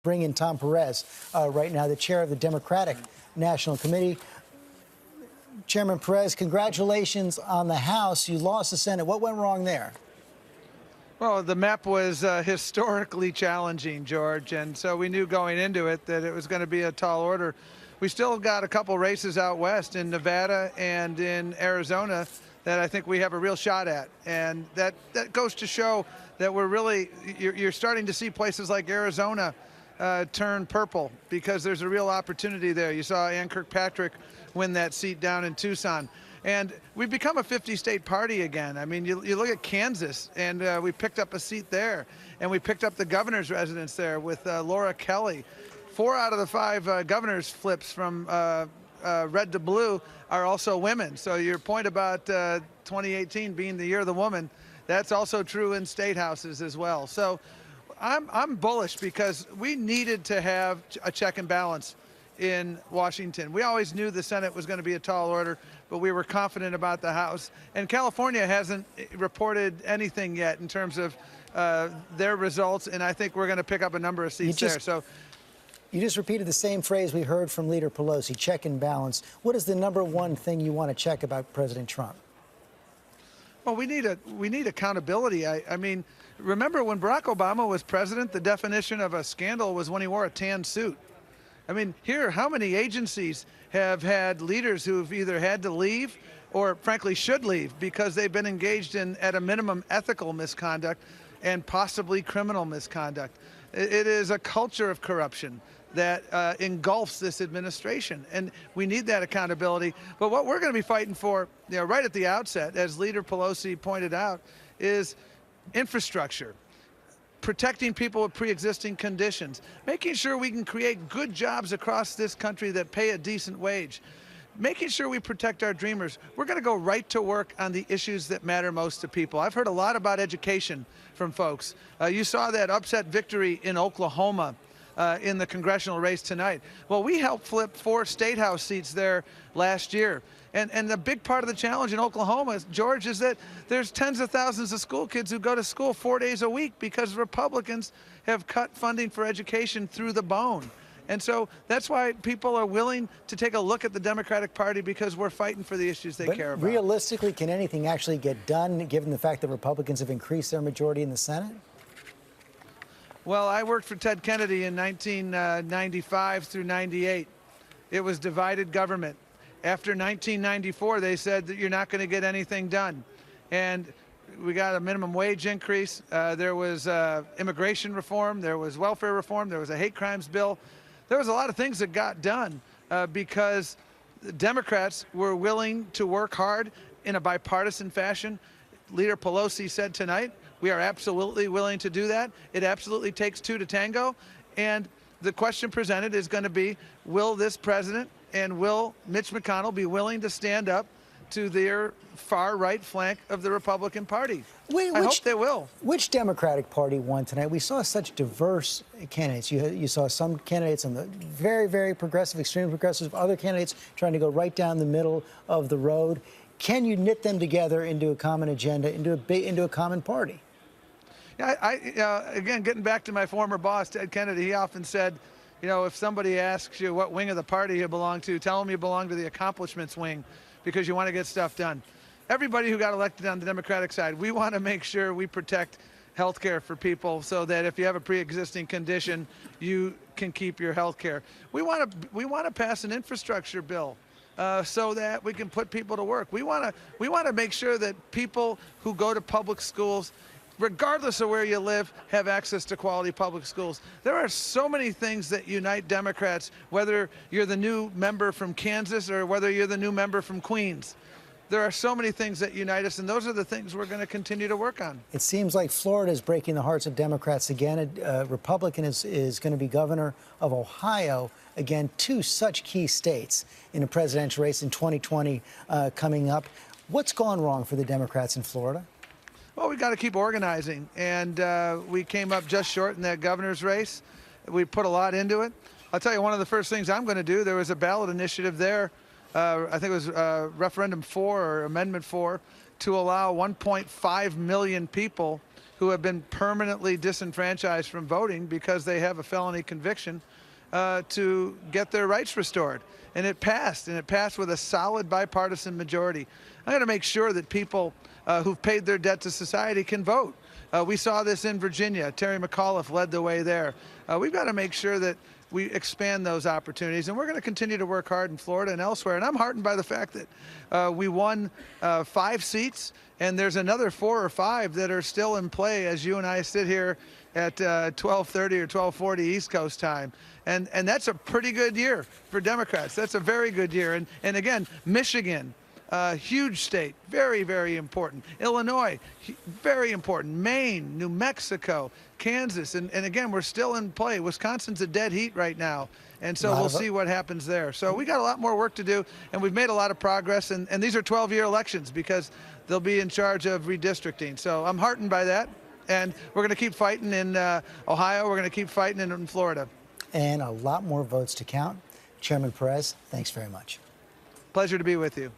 bring in Tom Perez right now, the chair of the Democratic National Committee. Chairman Perez, congratulations on the House. You lost the Senate. What went wrong there? Well, the map was historically challenging, George, and so we knew going into it that it was going to be a tall order. We still got a couple races out west in Nevada and in Arizona that I think we have a real shot at, and that goes to show that we're really, you're starting to see places like Arizona turn purple because there's a real opportunity there. You saw Ann Kirkpatrick win that seat down in Tucson. And we've become a 50-state party again. I mean, you look at Kansas, and we picked up a seat there. And we picked up the governor's residence there with Laura Kelly. 4 out of the 5 governor's flips from red to blue are also women. So your point about 2018 being the year of the woman, that's also true in state houses as well. So I'm bullish because we needed to have a check and balance in Washington. We always knew the Senate was going to be a tall order, but we were confident about the House. And California hasn't reported anything yet in terms of their results, and I think we're going to pick up a number of seats there. So you just repeated the same phrase we heard from Leader Pelosi, check and balance. What is the #1 thing you want to check about President Trump? Well, we need accountability. I mean, remember when Barack Obama was president, the definition of a scandal was when he wore a tan suit. I mean, here, how many agencies have had leaders who've either had to leave or, frankly, should leave because they've been engaged in, at a minimum, ethical misconduct and possibly criminal misconduct? It is a culture of corruption that engulfs this administration, and we need that accountability. But what we're going to be fighting for, right at the outset, as Leader Pelosi pointed out, is infrastructure. Protecting people with pre-existing conditions, making sure we can create good jobs across this country that pay a decent wage, making sure we protect our dreamers. We're going to go right to work on the issues that matter most to people. I've heard a lot about education from folks. You saw that upset victory in Oklahoma in the congressional race tonight. Well, we helped flip 4 state house seats there last year. And the big part of the challenge in Oklahoma, George, is that there's tens of thousands of school kids who go to school 4 days a week because Republicans have cut funding for education through the bone. And so that's why people are willing to take a look at the Democratic Party, because we're fighting for the issues they care about. Realistically, can anything actually get done given the fact that Republicans have increased their majority in the Senate? Well, I worked for Ted Kennedy in 1995 through 98. It was divided government. After 1994, they said that you're not going to get anything done. And we got a minimum wage increase. There was immigration reform. There was welfare reform. There was a hate crimes bill. There was a lot of things that got done because Democrats were willing to work hard in a bipartisan fashion. Leader Pelosi said tonight, we are absolutely willing to do that. It absolutely takes 2 to tango. And the question presented is going to be, will this president and will Mitch McConnell be willing to stand up to their far-right flank of the Republican Party? I hope they will. Which Democratic Party won tonight? We saw such diverse candidates. You saw some candidates on the very, very progressive, extremely progressive, other candidates trying to go right down the middle of the road. Can you knit them together into a common agenda, into a common party? Yeah, again, getting back to my former boss, Ted Kennedy, he often said, if somebody asks you what wing of the party you belong to, tell them you belong to the accomplishments wing because you want to get stuff done. Everybody who got elected on the Democratic side, we want to make sure we protect health care for people so that if you have a pre-existing condition, you can keep your health care. We want to pass an infrastructure bill so that we can put people to work. We want to make sure that people who go to public schools, regardless of where you live, have access to quality public schools. There are so many things that unite Democrats, whether you're the new member from Kansas or whether you're the new member from Queens. There are so many things that unite us, and those are the things we're going to continue to work on. It seems like Florida is breaking the hearts of Democrats again. A Republican is going to be governor of Ohio. Again, 2 such key states in a presidential race in 2020 coming up. What's gone wrong for the Democrats in Florida? Well, we've got to keep organizing, and we came up just short in that governor's race. We put a lot into it. I'll tell you, one of the first things I'm going to do, there was a ballot initiative there, I think it was Referendum 4 or Amendment 4, to allow 1.5 million people who have been permanently disenfranchised from voting because they have a felony conviction to get their rights restored. And it passed with a solid bipartisan majority. I'm going to make sure that people who've paid their debt to society can vote. We saw this in Virginia. Terry McAuliffe led the way there. We've got to make sure that we expand those opportunities, and we're going to continue to work hard in Florida and elsewhere. And I'm heartened by the fact that we won 5 seats, and there's another 4 or 5 that are still in play as you and I sit here at 12:30 or 12:40 East Coast time. And that's a pretty good year for Democrats. That's a very good year. And again, Michigan, huge state, very, very important. Illinois, very important. Maine, New Mexico, Kansas, and again, we're still in play. Wisconsin's a dead heat right now, and so we'll see what happens there. So we got a lot more work to do, and we've made a lot of progress, and these are 12-year elections because they'll be in charge of redistricting. So I'm heartened by that, and we're going to keep fighting in Ohio. We're going to keep fighting in Florida. And a lot more votes to count. Chairman Perez, thanks very much. Pleasure to be with you.